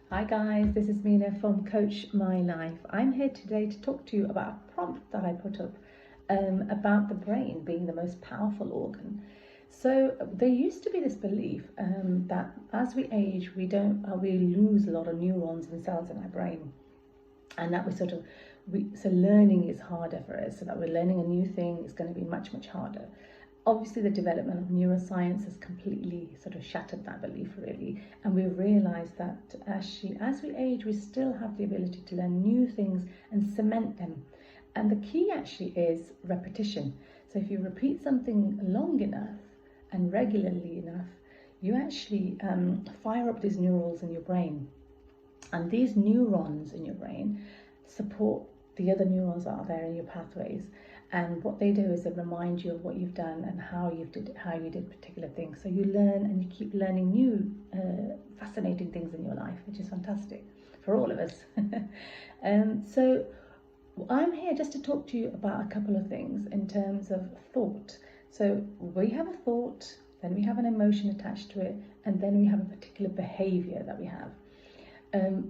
Hi guys, this is Mina from Coach My Life. I'm here today to talk to you about a prompt that I put up about the brain being the most powerful organ. So there used to be this belief that as we age, we lose a lot of neurons and cells in our brain, and that so learning is harder for us. So that we're learning a new thing is going to be much harder. Obviously, the development of neuroscience has completely sort of shattered that belief, really, and we've realised that as we age, we still have the ability to learn new things and cement them. And the key actually is repetition. So if you repeat something long enough and regularly enough, you actually fire up these neurons in your brain, and these neurons in your brain support the other neurons that are there in your pathways. And what they do is they remind you of what you've done and how you did particular things. So you learn and you keep learning new fascinating things in your life, which is fantastic for all of us. So I'm here just to talk to you about a couple of things in terms of thought. So we have a thought, then we have an emotion attached to it, and then we have a particular behavior that we have.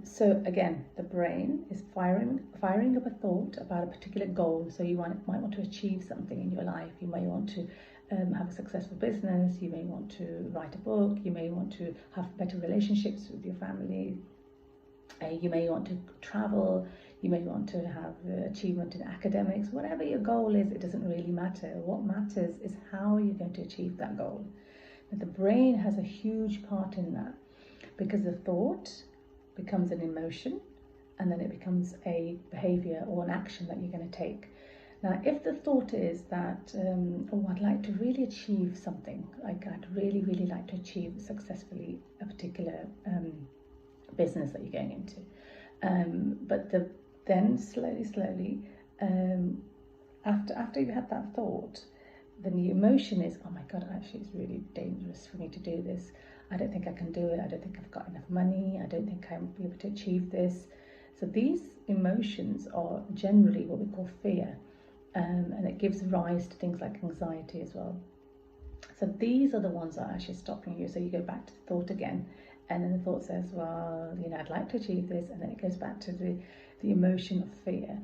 So again, the brain is firing up a thought about a particular goal. So you might want to achieve something in your life. You may want to have a successful business. You may want to write a book. You may want to have better relationships with your family. You may want to travel. You may want to have achievement in academics. Whatever your goal is, it doesn't really matter. What matters is how you're going to achieve that goal. Now, the brain has a huge part in that, because the thought becomes an emotion, and then it becomes a behavior or an action that you're going to take. Now, if the thought is that, I'd like to really achieve something, like I'd really like to achieve successfully a particular business that you're going into, then slowly, after you've had that thought, then the emotion is, oh my God, actually it's really dangerous for me to do this. I don't think I can do it. I don't think I've got enough money. I don't think I'll be able to achieve this. So these emotions are generally what we call fear, and it gives rise to things like anxiety as well. So these are the ones that are actually stopping you. So you go back to the thought again, and then the thought says, well, I'd like to achieve this, and then it goes back to the emotion of fear.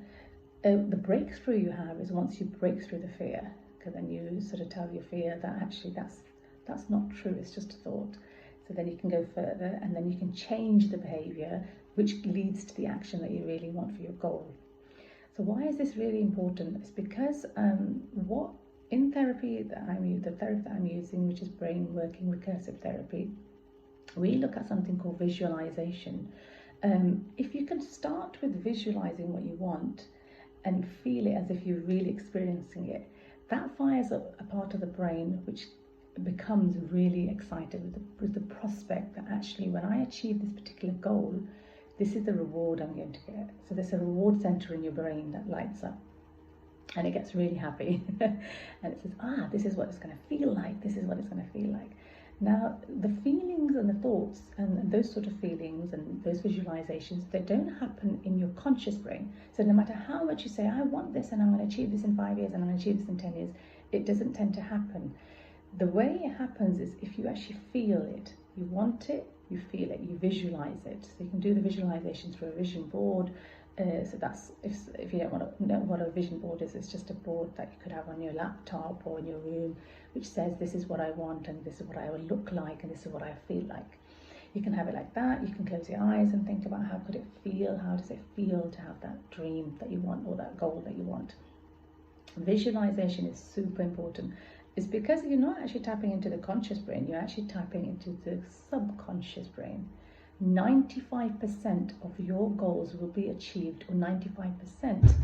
The breakthrough you have is once you break through the fear, because then you sort of tell your fear that actually that's not true, it's just a thought. So then you can go further, and then you can change the behavior, which leads to the action that you really want for your goal. So why is this really important? It's because what in therapy that the therapy that I'm using, which is BrainWorking Recursive therapy, we look at something called visualization. If you can start with visualizing what you want and feel it as if you're really experiencing it, that fires up a part of the brain which becomes really excited with the prospect that actually when I achieve this particular goal, this is the reward I'm going to get. So there's a reward center in your brain that lights up, and it gets really happy and it says, this is what it's going to feel like, this is what it's going to feel like. Now, the feelings and the thoughts and those sort of feelings and those visualizations, they don't happen in your conscious brain. So no matter how much you say, I want this and I'm going to achieve this in 5 years and I'm going to achieve this in 10 years, it doesn't tend to happen. The way it happens is if you actually feel it, you want it, you feel it, you visualize it. So you can do the visualization through a vision board. So that's, if you don't want to know what a vision board is, it's just a board that you could have on your laptop or in your room, which says this is what I want and this is what I will look like and this is what I feel like. You can have it like that. You can close your eyes and think about how could it feel, how does it feel to have that dream that you want or that goal that you want. Visualization is super important. It's because you're not actually tapping into the conscious brain, you're actually tapping into the subconscious brain. 95% of your goals will be achieved, or 95%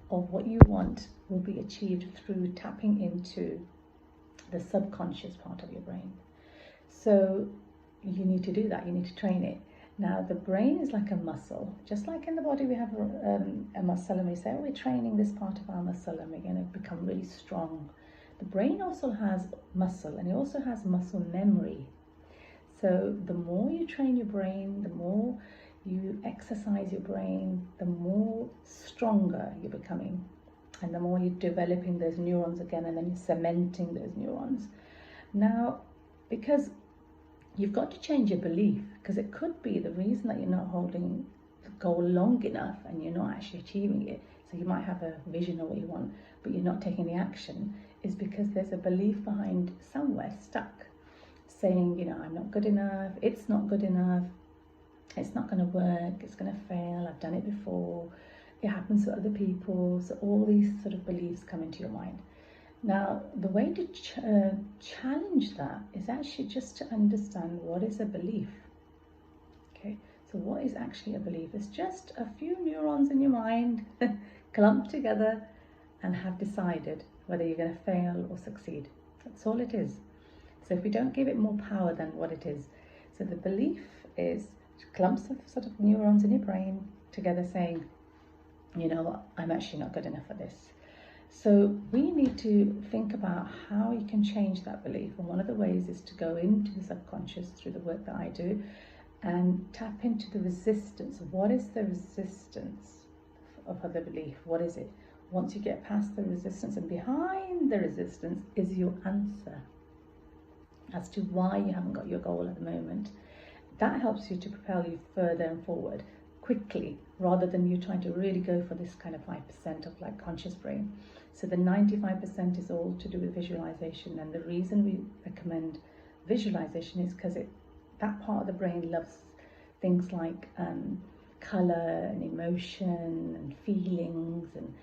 of what you want will be achieved through tapping into the subconscious part of your brain. So you need to do that, you need to train it. Now, the brain is like a muscle. Just like in the body we have a muscle, and we say, we're training this part of our muscle and we're going to become really strong. The brain also has muscle, and it also has muscle memory. So the more you train your brain, the more you exercise your brain, the more stronger you're becoming, and the more you're developing those neurons again, and then you're cementing those neurons. Now, because you've got to change your belief, because it could be the reason that you're not holding the goal long enough and you're not actually achieving it. So you might have a vision of what you want, but you're not taking the action, is because there's a belief behind somewhere stuck, saying, you know, I'm not good enough, it's not good enough, it's not going to work, it's going to fail, I've done it before, it happens to other people. So all these sort of beliefs come into your mind. Now, the way to challenge that is actually just to understand what is a belief. Okay, so what is actually a belief? It's just a few neurons in your mind clumped together and have decided whether you're going to fail or succeed. That's all it is. So if we don't give it more power than what it is. So the belief is clumps of sort of neurons in your brain together saying, you know what, I'm actually not good enough for this. So we need to think about how you can change that belief. And one of the ways is to go into the subconscious through the work that I do and tap into the resistance. What is the resistance of the belief? What is it? Once you get past the resistance, and behind the resistance is your answer as to why you haven't got your goal at the moment. That helps you to propel you further and forward quickly, rather than you trying to really go for this kind of 5% of like conscious brain. So the 95% is all to do with visualization, and the reason we recommend visualization is because that part of the brain loves things like color and emotion and feelings and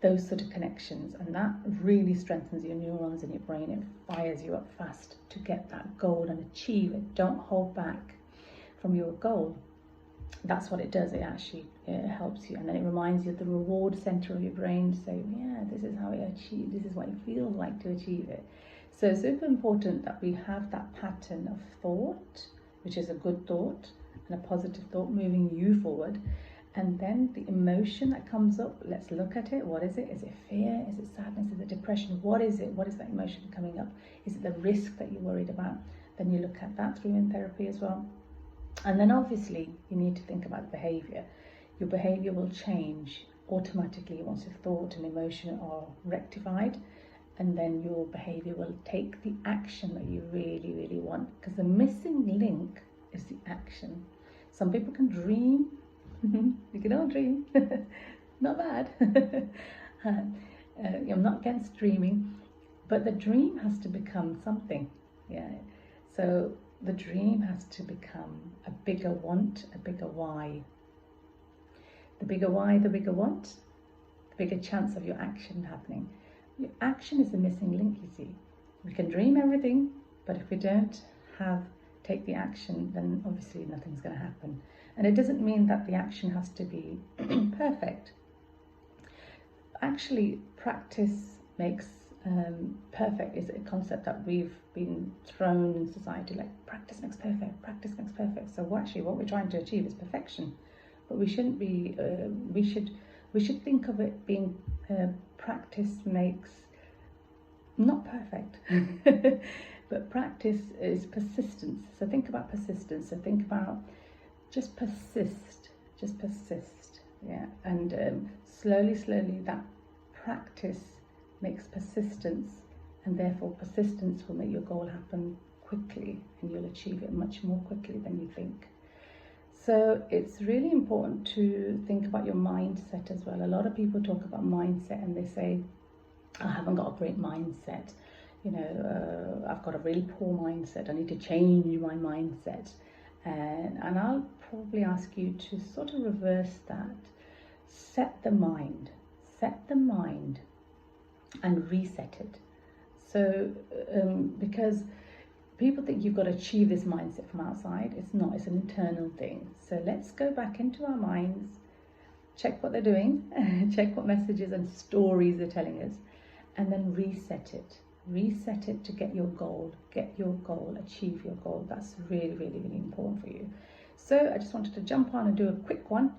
those sort of connections, and that really strengthens your neurons in your brain. It fires you up fast to get that goal and achieve it. Don't hold back from your goal. That's what it does. It actually helps you, and then it reminds you of the reward center of your brain to say, yeah, this is how it achieved, this is what it feels like to achieve it. So it's super important that we have that pattern of thought, which is a good thought and a positive thought moving you forward. And then the emotion that comes up, let's look at it. What is it? Is it fear? Is it sadness? Is it depression? What is it? What is that emotion coming up? Is it the risk that you're worried about? Then you look at that through in therapy as well. And then obviously you need to think about behavior. Your behavior will change automatically once your thought and emotion are rectified, and then your behavior will take the action that you really, really want. Because the missing link is the action. Some people can dream. You can all dream. Not bad. I'm not against dreaming, but the dream has to become something. Yeah. So the dream has to become a bigger want, a bigger why. The bigger why, the bigger want, the bigger chance of your action happening. Your action is the missing link, you see. We can dream everything, but if we don't take the action, then obviously nothing's going to happen. And it doesn't mean that the action has to be perfect. Actually, practice makes perfect is a concept that we've been thrown in society, like practice makes perfect, practice makes perfect. So what we're trying to achieve is perfection, but we shouldn't be. We should think of it being practice makes not perfect, but practice is persistence. So think about persistence. So think about just persist, yeah, and slowly that practice makes persistence, and therefore persistence will make your goal happen quickly, and you'll achieve it much more quickly than you think. So it's really important to think about your mindset as well. A lot of people talk about mindset and they say, I haven't got a great mindset, I've got a really poor mindset, I need to change my mindset. And I'll probably ask you to sort of reverse that. Set the mind and reset it. So because people think you've got to achieve this mindset from outside. It's not, it's an internal thing. So let's go back into our minds, check what they're doing, check what messages and stories they're telling us, and then reset it to get your goal, achieve your goal. That's really, really, really important for you. So I just wanted to jump on and do a quick one.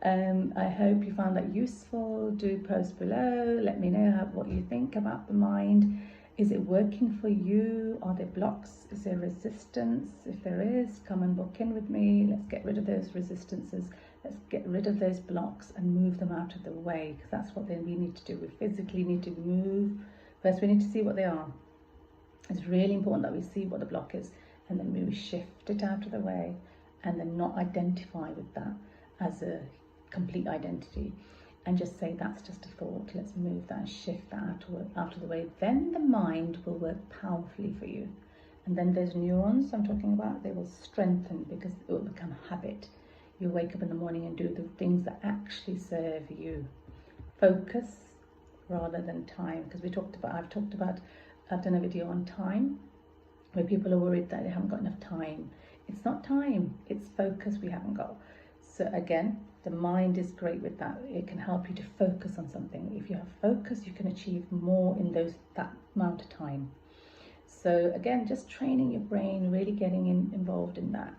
I hope you found that useful. Do post below, let me know what you think about the mind. Is it working for you? Are there blocks? Is there resistance? If there is, come and book in with me. Let's get rid of those resistances. Let's get rid of those blocks and move them out of the way, because that's what we need to do. We physically need to move. First, we need to see what they are. It's really important that we see what the block is, and then maybe shift it out of the way, and then not identify with that as a complete identity, and just say that's just a thought. Let's move that and shift that out of the way. Then the mind will work powerfully for you. And then those neurons I'm talking about, they will strengthen because it will become habit. You'll wake up in the morning and do the things that actually serve you. Focus rather than time, because I've done a video on time where people are worried that they haven't got enough time. It's not time, it's focus we haven't got. So again, the mind is great with that. It can help you to focus on something. If you have focus, you can achieve more in that amount of time. So again, just training your brain, really getting involved in that.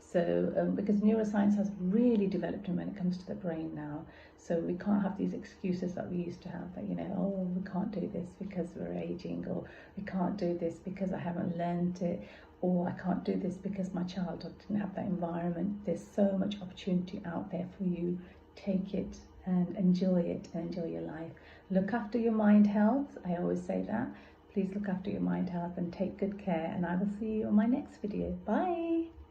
So because neuroscience has really developed when it comes to the brain now, so we can't have these excuses that we used to have, that, you know, oh, we can't do this because we're aging, or we can't do this because I haven't learned it, or I can't do this because my childhood didn't have that environment. There's so much opportunity out there for you. Take it and enjoy it, and enjoy your life. Look after your mind health. I always say that. Please look after your mind health and take good care, and I will see you on my next video. Bye.